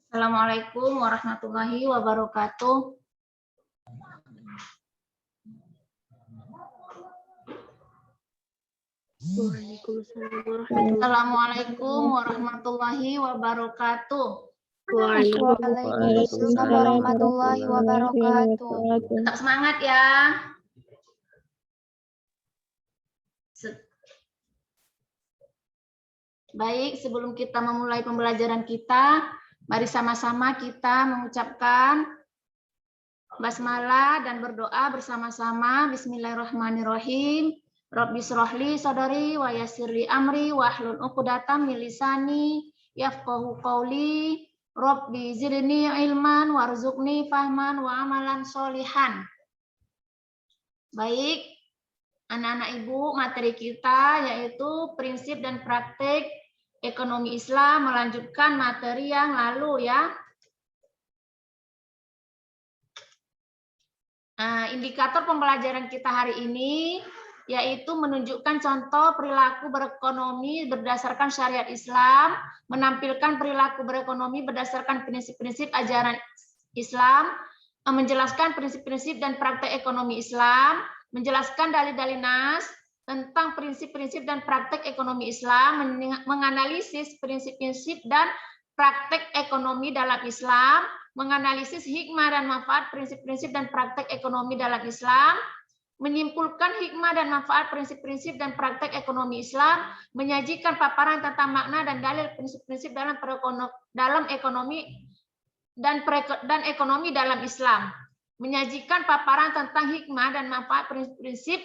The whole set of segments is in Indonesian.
Assalamualaikum warahmatullahi wabarakatuh. Assalamualaikum warahmatullahi wabarakatuh. Waalaikumsalam warahmatullahi wabarakatuh. Tetap semangat ya. Baik, sebelum kita memulai pembelajaran kita, mari sama-sama kita mengucapkan basmalah dan berdoa bersama-sama. Bismillahirrahmanirrahim. Rabbi shrahli sadri wa yassirli amri wahlul 'uqdatam min lisani yafqahu qawli. Rabbi zidni ilman warzuqni fahman wa amalan sholihan. Baik, anak-anak Ibu, materi kita yaitu prinsip dan praktik ekonomi Islam, melanjutkan materi yang lalu ya. Nah, indikator pembelajaran kita hari ini yaitu menunjukkan contoh perilaku berekonomi berdasarkan syariat Islam, menampilkan perilaku berekonomi berdasarkan prinsip-prinsip ajaran Islam, menjelaskan prinsip-prinsip dan praktek ekonomi Islam, menjelaskan dalil-dalil nas tentang prinsip-prinsip dan praktek ekonomi Islam, menganalisis prinsip-prinsip dan praktek ekonomi dalam Islam, menganalisis hikmah dan manfaat prinsip-prinsip dan praktek ekonomi dalam Islam, menyimpulkan hikmah dan manfaat prinsip-prinsip dan praktek ekonomi Islam, menyajikan paparan tentang makna dan dalil prinsip-prinsip dalam ekonomi dan ekonomi dalam Islam, menyajikan paparan tentang hikmah dan manfaat prinsip-prinsip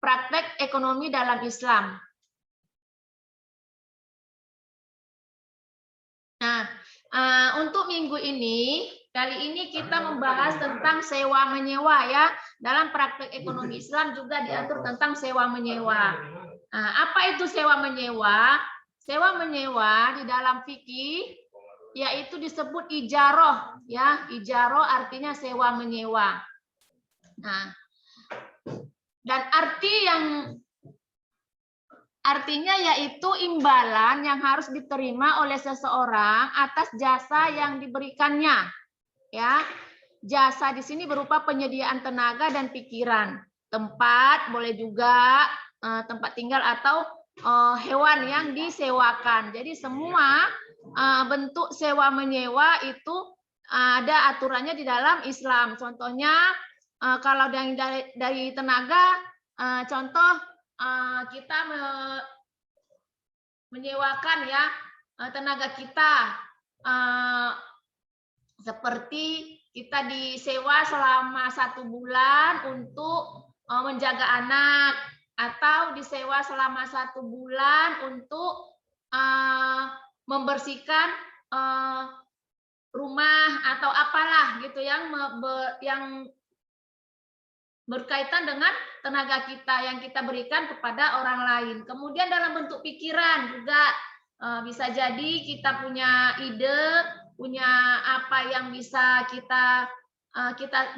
praktek ekonomi dalam Islam. Nah, untuk minggu ini, kali ini kita membahas tentang sewa menyewa ya. Dalam praktek ekonomi Islam juga diatur tentang sewa menyewa. Nah, apa itu sewa menyewa? Sewa menyewa di dalam fikih yaitu disebut ijaroh ya. Ijaroh artinya sewa menyewa. Nah, dan artinya yaitu imbalan yang harus diterima oleh seseorang atas jasa yang diberikannya. Ya, jasa di sini berupa penyediaan tenaga dan pikiran, tempat, boleh juga tempat tinggal atau hewan yang disewakan. Jadi semua bentuk sewa menyewa itu ada aturannya di dalam Islam. Contohnya kalau dari tenaga, contoh kita menyewakan ya tenaga kita, seperti kita disewa selama 1 bulan untuk menjaga anak, atau disewa selama 1 bulan untuk membersihkan rumah atau apalah gitu yang berkaitan dengan tenaga kita yang kita berikan kepada orang lain. Kemudian dalam bentuk pikiran juga bisa jadi kita punya ide, punya apa yang bisa kita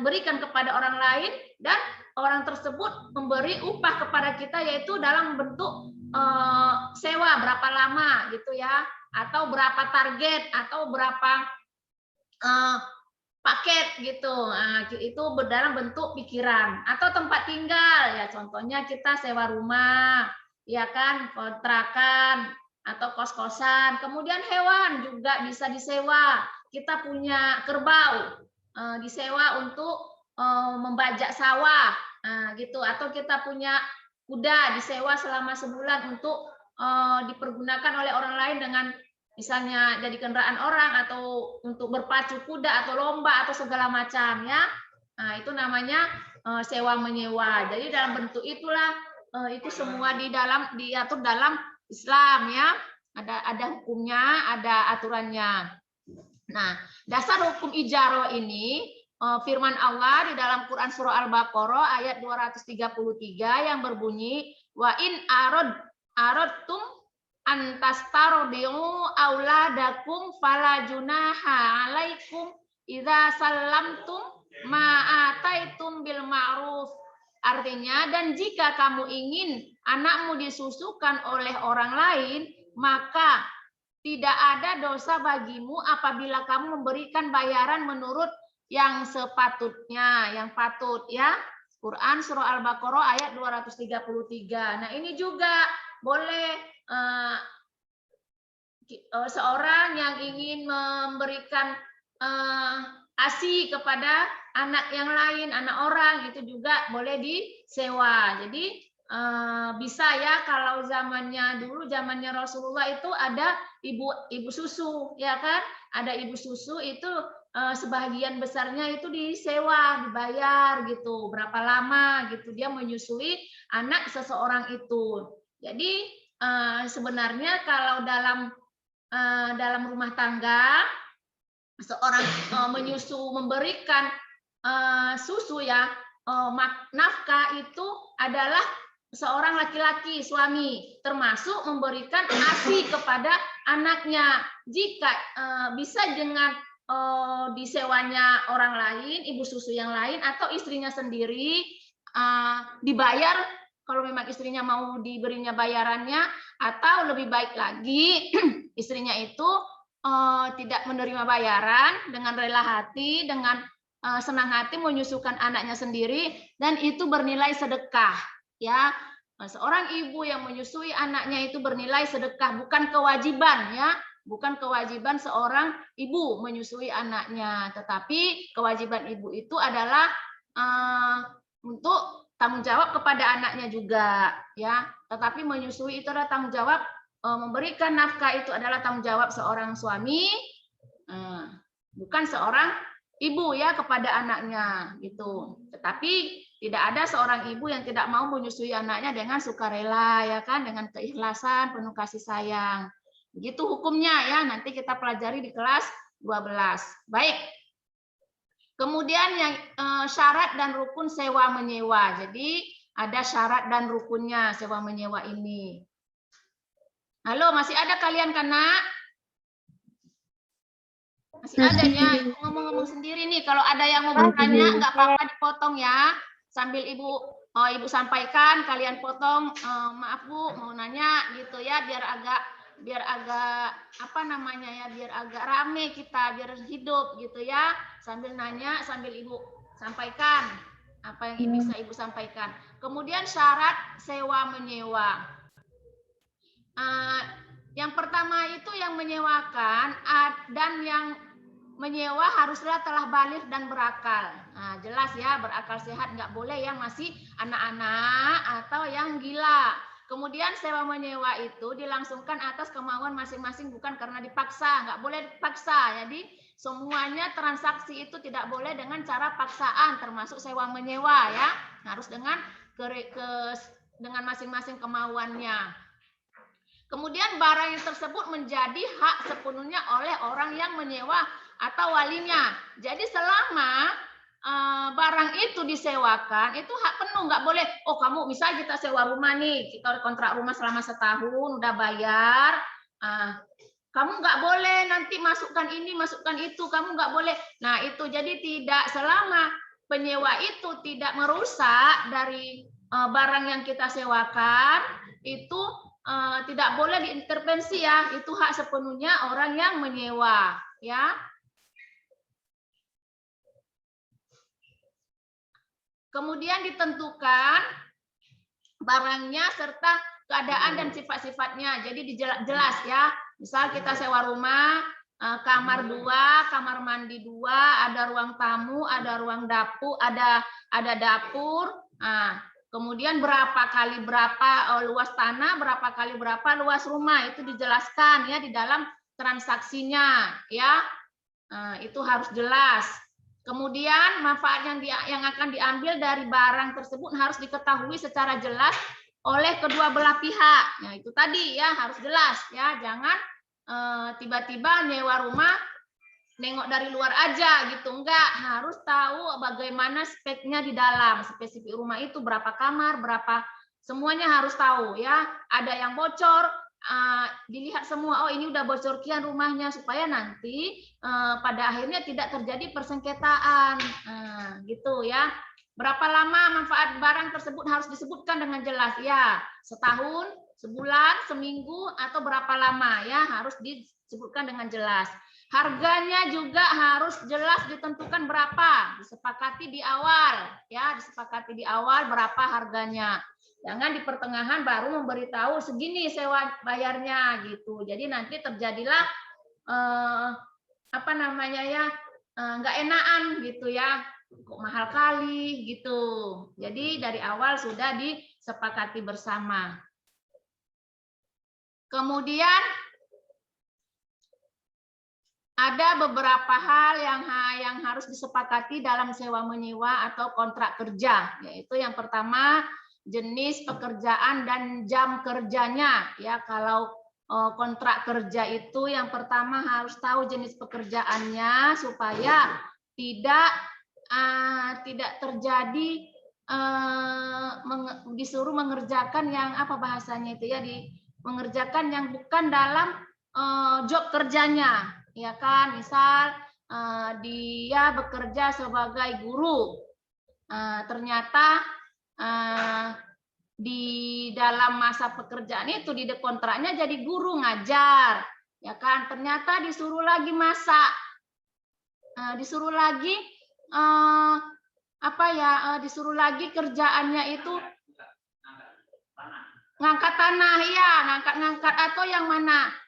berikan kepada orang lain, dan orang tersebut memberi upah kepada kita yaitu dalam bentuk sewa berapa lama gitu ya, atau berapa target, atau berapa paket gitu. Nah, itu dalam bentuk pikiran. Atau tempat tinggal ya, contohnya kita sewa rumah ya kan, kontrakan atau kos-kosan. Kemudian hewan juga bisa disewa. Kita punya kerbau, disewa untuk membajak sawah gitu, atau kita punya kuda disewa selama sebulan untuk dipergunakan oleh orang lain dengan misalnya jadi kendaraan orang, atau untuk berpacu kuda atau lomba atau segala macam ya. Nah, itu namanya sewa menyewa. Jadi dalam bentuk itulah itu semua diatur dalam Islam ya. Ada hukumnya, ada aturannya. Nah, dasar hukum ijaroh ini firman Allah di dalam Quran surah Al-Baqarah ayat 233 yang berbunyi wa in aradtum antastardiu auladakum fala junaha alaikum idza sallamtum ma ataitum bil ma'ruf. Artinya, dan jika kamu ingin anakmu disusukan oleh orang lain, maka tidak ada dosa bagimu apabila kamu memberikan bayaran menurut yang sepatutnya, yang patut ya. Quran surah Al-Baqarah ayat 233. Nah, ini juga boleh seorang yang ingin memberikan ASI kepada anak yang lain, anak orang, itu juga boleh disewa. Jadi bisa ya, kalau zamannya dulu, zamannya Rasulullah itu ada ibu susu, ya kan? Ada ibu susu itu sebagian besarnya itu disewa, dibayar gitu, berapa lama gitu dia menyusui anak seseorang itu. Jadi sebenarnya kalau dalam rumah tangga seorang memberikan susu ya, nafkah itu adalah seorang laki-laki, suami, termasuk memberikan ASI kepada anaknya. Jika bisa dengan disewanya orang lain, ibu susu yang lain, atau istrinya sendiri, dibayar kalau memang istrinya mau diberinya bayarannya, atau lebih baik lagi istrinya itu tidak menerima bayaran, dengan rela hati, dengan senang hati menyusukan anaknya sendiri, dan itu bernilai sedekah. Ya, seorang ibu yang menyusui anaknya itu bernilai sedekah, bukan kewajiban ya, bukan kewajiban seorang ibu menyusui anaknya, tetapi kewajiban ibu itu adalah untuk tanggung jawab kepada anaknya juga ya. Tetapi menyusui itu adalah tanggung jawab, memberikan nafkah itu adalah tanggung jawab seorang suami, bukan seorang ibu ya kepada anaknya gitu. Tetapi tidak ada seorang ibu yang tidak mau menyusui anaknya dengan sukarela ya kan, dengan keikhlasan, penuh kasih sayang. Begitu hukumnya ya, nanti kita pelajari di kelas 12. Baik. Kemudian yang syarat dan rukun sewa menyewa. Jadi ada syarat dan rukunnya sewa menyewa ini. Halo, masih ada kalian kan, Nak? Masih ada ya, ngomong-ngomong sendiri nih. Kalau ada yang mau bertanya, nggak apa-apa dipotong ya. Sambil ibu sampaikan, kalian potong. Maaf Bu, mau nanya gitu ya, biar agak apa namanya ya, biar agak rame kita, biar hidup gitu ya. Sambil nanya, sambil ibu sampaikan apa yang bisa ibu sampaikan. Kemudian syarat sewa menyewa. Yang pertama itu yang menyewakan dan yang menyewa haruslah telah balik dan berakal. Nah, jelas ya, berakal sehat, nggak boleh yang masih anak-anak atau yang gila. Kemudian sewa menyewa itu dilangsungkan atas kemauan masing-masing, bukan karena dipaksa, nggak boleh dipaksa. Jadi semuanya transaksi itu tidak boleh dengan cara paksaan, termasuk sewa menyewa ya, harus dengan masing-masing kemauannya. Kemudian barang yang tersebut menjadi hak sepenuhnya oleh orang yang menyewa atau walinya. Jadi selama barang itu disewakan, itu hak penuh, nggak boleh. Oh kamu, misalnya kita sewa rumah nih, kita kontrak rumah selama setahun, udah bayar. Kamu nggak boleh nanti masukkan ini, masukkan itu, kamu nggak boleh. Nah itu jadi tidak, selama penyewa itu tidak merusak dari barang yang kita sewakan, itu tidak boleh diintervensi ya, itu hak sepenuhnya orang yang menyewa ya. Kemudian ditentukan barangnya serta keadaan dan sifat-sifatnya. Jadi jelas ya. Misal kita sewa rumah, kamar 2, kamar mandi 2, ada ruang tamu, ada ruang dapur, ada dapur. Nah, kemudian berapa kali berapa luas tanah, berapa kali berapa luas rumah, itu dijelaskan ya di dalam transaksinya ya. Itu harus jelas. Kemudian manfaat yang akan diambil dari barang tersebut harus diketahui secara jelas oleh kedua belah pihak. Nah, itu tadi ya, harus jelas ya, jangan tiba-tiba nyewa rumah nengok dari luar aja gitu, enggak, harus tahu bagaimana speknya di dalam, spesifik rumah itu berapa kamar, berapa, semuanya harus tahu ya. Ada yang bocor, dilihat semua, oh ini udah bocor kian rumahnya, supaya nanti pada akhirnya tidak terjadi persengketaan, gitu ya. Berapa lama manfaat barang tersebut harus disebutkan dengan jelas ya, setahun, Sebulan, seminggu, atau berapa lama ya, harus disebutkan dengan jelas. Harganya juga harus jelas ditentukan berapa, disepakati di awal ya, disepakati di awal berapa harganya. Jangan di pertengahan baru memberitahu segini sewa bayarnya gitu. Jadi nanti terjadilah apa namanya ya, nggak enakan gitu ya, kok mahal kali gitu. Jadi dari awal sudah disepakati bersama. Kemudian ada beberapa hal yang harus disepakati dalam sewa menyewa atau kontrak kerja, yaitu yang pertama jenis pekerjaan dan jam kerjanya ya. Kalau kontrak kerja itu yang pertama harus tahu jenis pekerjaannya supaya tidak terjadi disuruh mengerjakan yang apa bahasanya itu ya, mengerjakan yang bukan dalam job kerjanya. Ya kan, misal dia bekerja sebagai guru, ternyata di dalam masa pekerjaan itu di kontraknya jadi guru ngajar, ya kan, ternyata disuruh lagi masak, disuruh lagi disuruh lagi kerjaannya itu ngangkat tanah ya, ngangkat atau yang mana.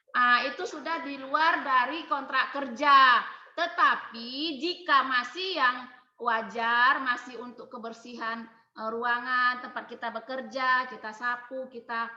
Itu sudah di luar dari kontrak kerja. Tetapi jika masih yang wajar, masih untuk kebersihan ruangan tempat kita bekerja, kita sapu, kita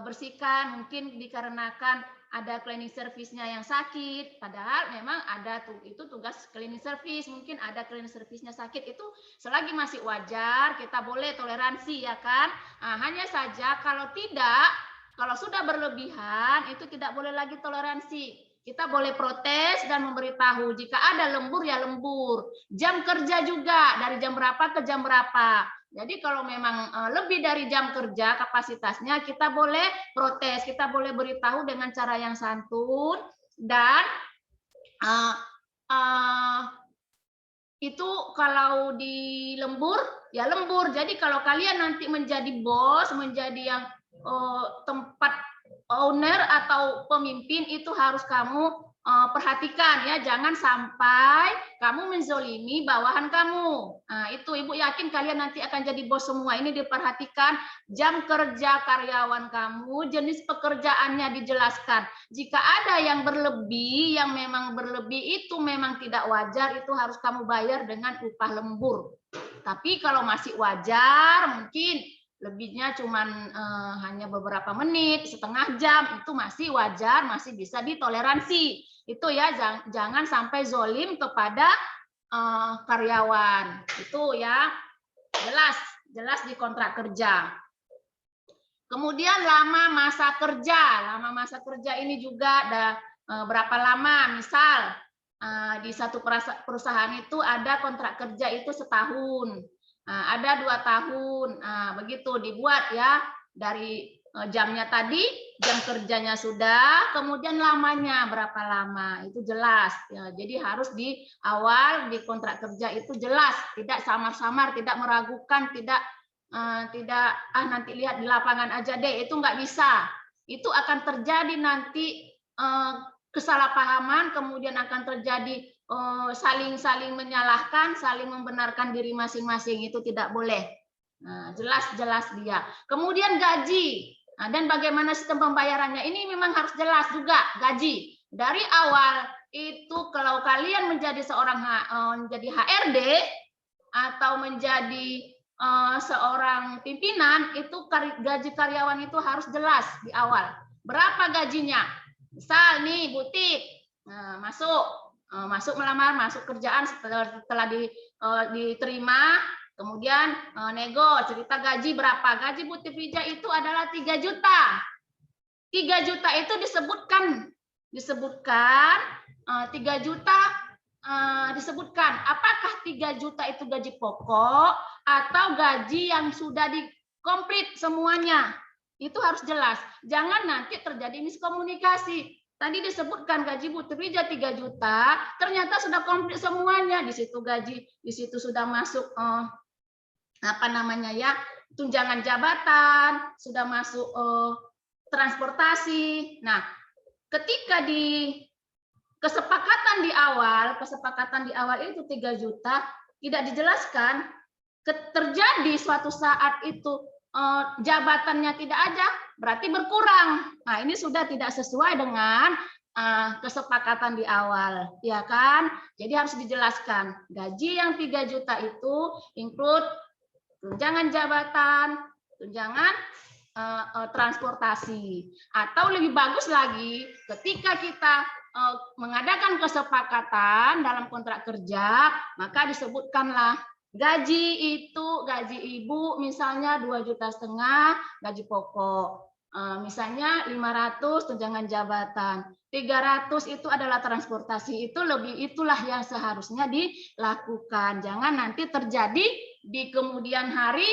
bersihkan, mungkin dikarenakan ada cleaning service-nya yang sakit, padahal memang ada itu tugas cleaning service, mungkin ada cleaning service-nya sakit, itu selagi masih wajar kita boleh toleransi ya kan. Hanya saja kalau sudah berlebihan itu tidak boleh lagi toleransi. Kita boleh protes dan memberitahu jika ada lembur ya lembur. Jam kerja juga dari jam berapa ke jam berapa. Jadi kalau memang lebih dari jam kerja kapasitasnya, kita boleh protes, kita boleh beritahu dengan cara yang santun, dan itu kalau di lembur ya lembur. Jadi kalau kalian nanti menjadi bos, menjadi yang tempat owner atau pemimpin, itu harus kamu perhatikan ya, jangan sampai kamu menzolimi bawahan kamu. Itu Ibu yakin kalian nanti akan jadi bos semua. Ini diperhatikan jam kerja karyawan kamu, jenis pekerjaannya dijelaskan. Jika ada yang berlebih, yang memang berlebih itu memang tidak wajar, itu harus kamu bayar dengan upah lembur. Tapi kalau masih wajar, mungkin lebihnya cuman hanya beberapa menit, setengah jam, itu masih wajar, masih bisa ditoleransi. Itu ya, jangan sampai zolim kepada karyawan. Itu ya, jelas di kontrak kerja. Kemudian lama masa kerja. Lama masa kerja ini juga ada berapa lama. Misal di satu perusahaan itu ada kontrak kerja itu setahun. Ada 2 tahun, begitu dibuat ya, dari jamnya tadi, jam kerjanya sudah, kemudian lamanya berapa lama, itu jelas ya. Jadi harus di awal di kontrak kerja itu jelas, tidak samar-samar, tidak meragukan, tidak nanti lihat di lapangan aja deh, itu nggak bisa. Itu akan terjadi nanti kesalahpahaman, kemudian akan terjadi saling menyalahkan, saling membenarkan diri masing-masing, itu tidak boleh. Jelas dia. Kemudian gaji dan bagaimana sistem pembayarannya, ini memang harus jelas juga gaji. Dari awal itu kalau kalian menjadi seorang menjadi HRD atau menjadi seorang pimpinan, itu gaji karyawan itu harus jelas di awal. Berapa gajinya? Misal nih butik, masuk melamar, masuk kerjaan, setelah diterima, kemudian nego, cerita gaji berapa. Gaji Bu Tifija itu adalah 3 juta. 3 juta itu disebutkan 3 juta disebutkan. Apakah 3 juta itu gaji pokok atau gaji yang sudah dikomplit semuanya? Itu harus jelas. Jangan nanti terjadi miskomunikasi. Tadi disebutkan gaji Bu Tifija 3 juta, ternyata sudah komplit semuanya. Di situ gaji, di situ sudah masuk tunjangan jabatan, sudah masuk transportasi. Nah, ketika di kesepakatan di awal itu 3 juta tidak dijelaskan, terjadi suatu saat itu jabatannya tidak ada, berarti berkurang. Nah, ini sudah tidak sesuai dengan kesepakatan di awal, ya kan? Jadi harus dijelaskan. Gaji yang 3 juta itu include tunjangan jabatan, tunjangan transportasi. Atau lebih bagus lagi, ketika kita mengadakan kesepakatan dalam kontrak kerja, maka disebutkanlah gaji itu, gaji ibu misalnya 2,5 juta gaji pokok. Misalnya 500 tunjangan jabatan, 300 itu adalah transportasi. Itulah yang seharusnya dilakukan. Jangan nanti terjadi di kemudian hari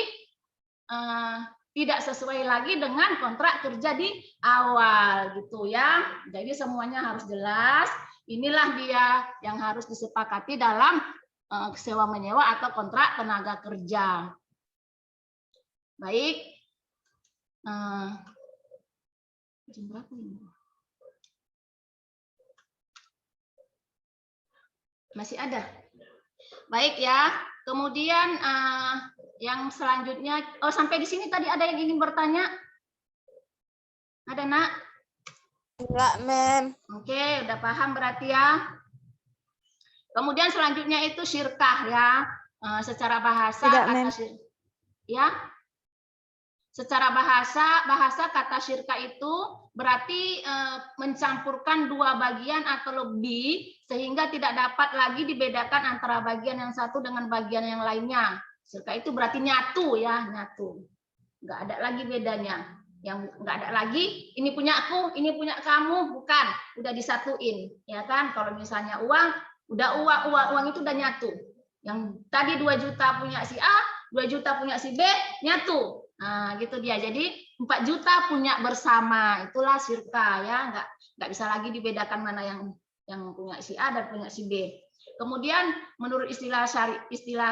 tidak sesuai lagi dengan kontrak kerja di awal gitu ya. Jadi semuanya harus jelas. Inilah dia yang harus disepakati dalam sewa menyewa atau kontrak tenaga kerja. Baik. Jam berapa ini? Masih ada. Baik ya. Kemudian yang selanjutnya, sampai di sini tadi ada yang ingin bertanya? Ada, Nak? Enggak, Mem. Oke, udah paham berarti ya. Kemudian selanjutnya itu syirkah ya. Secara bahasa Tidak, kata Mem. ya. Secara bahasa kata syirkah itu berarti mencampurkan 2 bagian atau lebih sehingga tidak dapat lagi dibedakan antara bagian yang satu dengan bagian yang lainnya. Syirkah itu berarti nyatu ya, nyatu. Nggak ada lagi bedanya. Yang nggak ada lagi, ini punya aku, ini punya kamu, bukan. Udah disatuin, ya kan? Kalau misalnya uang, udah uang itu udah nyatu. Yang tadi 2 juta punya si A, 2 juta punya si B, nyatu. Nah, gitu dia. Jadi 4 juta punya bersama. Itulah syirkah ya, nggak bisa lagi dibedakan mana yang punya si A dan punya si B. Kemudian menurut istilah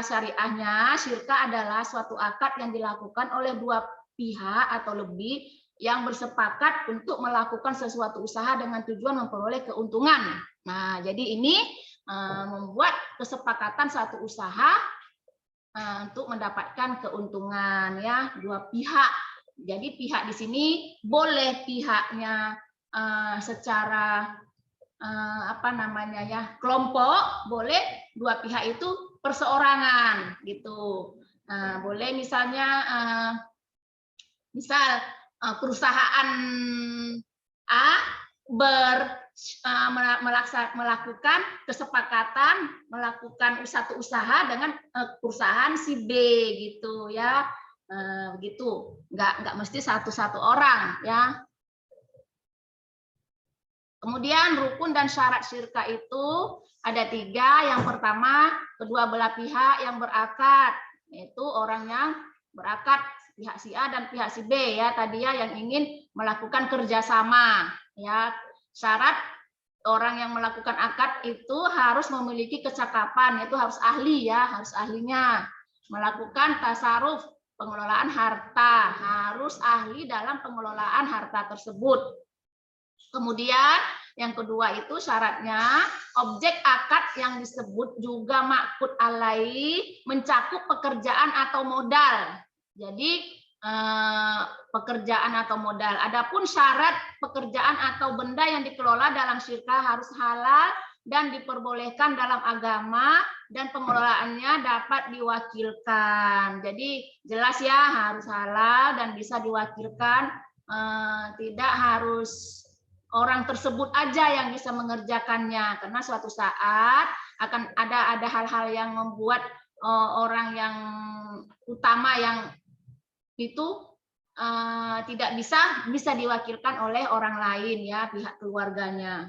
syariahnya, syirkah adalah suatu akad yang dilakukan oleh 2 pihak atau lebih yang bersepakat untuk melakukan sesuatu usaha dengan tujuan memperoleh keuntungan. Nah, jadi ini membuat kesepakatan satu usaha untuk mendapatkan keuntungan ya, 2 pihak. Jadi pihak di sini boleh pihaknya secara kelompok, boleh 2 pihak itu perseorangan gitu. Nah, boleh misalnya perusahaan A melakukan kesepakatan melakukan satu usaha dengan perusahaan si B gitu ya, begitu. Nggak mesti satu orang ya. Kemudian rukun dan syarat syirkah itu ada 3. Yang pertama, kedua belah pihak yang berakad, yaitu orang yang berakad pihak si A dan pihak si B ya, tadi ya, yang ingin melakukan kerjasama ya. Syarat orang yang melakukan akad itu harus memiliki kecakapan, yaitu harus ahli ya, harus ahlinya. Melakukan tasaruf pengelolaan harta, harus ahli dalam pengelolaan harta tersebut. Kemudian yang kedua itu syaratnya objek akad yang disebut juga ma'qud alaihi mencakup pekerjaan atau modal. Jadi pekerjaan atau modal. Adapun syarat pekerjaan atau benda yang dikelola dalam syirkah harus halal dan diperbolehkan dalam agama dan pengelolaannya dapat diwakilkan. Jadi jelas ya, harus halal dan bisa diwakilkan, tidak harus orang tersebut aja yang bisa mengerjakannya, karena suatu saat akan ada hal-hal yang membuat orang yang utama yang itu tidak bisa diwakilkan oleh orang lain ya, pihak keluarganya.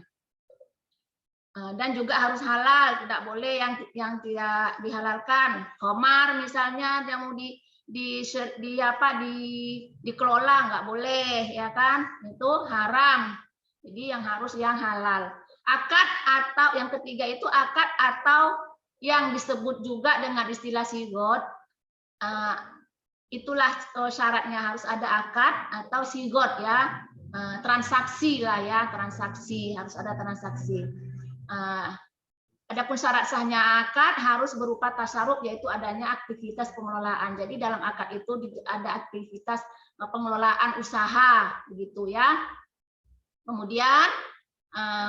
Dan juga harus halal, tidak boleh yang tidak dihalalkan. Khamar misalnya yang mau dikelola nggak boleh ya kan, itu haram. Jadi yang harus yang halal. Akad atau yang ketiga itu akad atau yang disebut juga dengan istilah sigot, itulah syaratnya, harus ada akad atau sigot ya. Transaksi lah ya, transaksi, harus ada transaksi. Adapun syarat sahnya akad harus berupa tasarruf, yaitu adanya aktivitas pengelolaan. Jadi dalam akad itu ada aktivitas pengelolaan usaha, begitu ya. Kemudian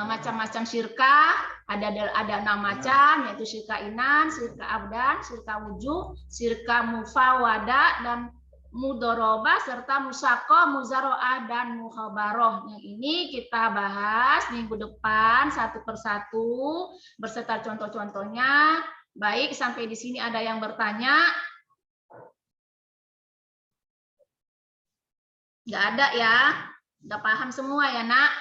macam-macam syirkah, ada 6 macam, yaitu syirkah inan, syirkah abdan, syirkah wujud, syirkah mufawada, dan mudoroba, serta musako, muzaroah, dan muhabaroh. Yang ini kita bahas minggu depan satu persatu beserta contoh-contohnya. Baik, sampai di sini ada yang bertanya? Nggak ada ya? Udah paham semua ya, Nak?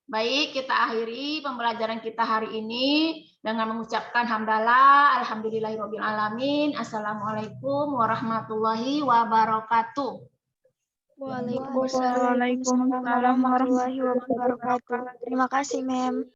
Baik, kita akhiri pembelajaran kita hari ini dengan mengucapkan hamdalah, alhamdulillahirabbil alamin. Assalamualaikum warahmatullahi wabarakatuh. Waalaikumsalam warahmatullahi wabarakatuh. Terima kasih, Mem.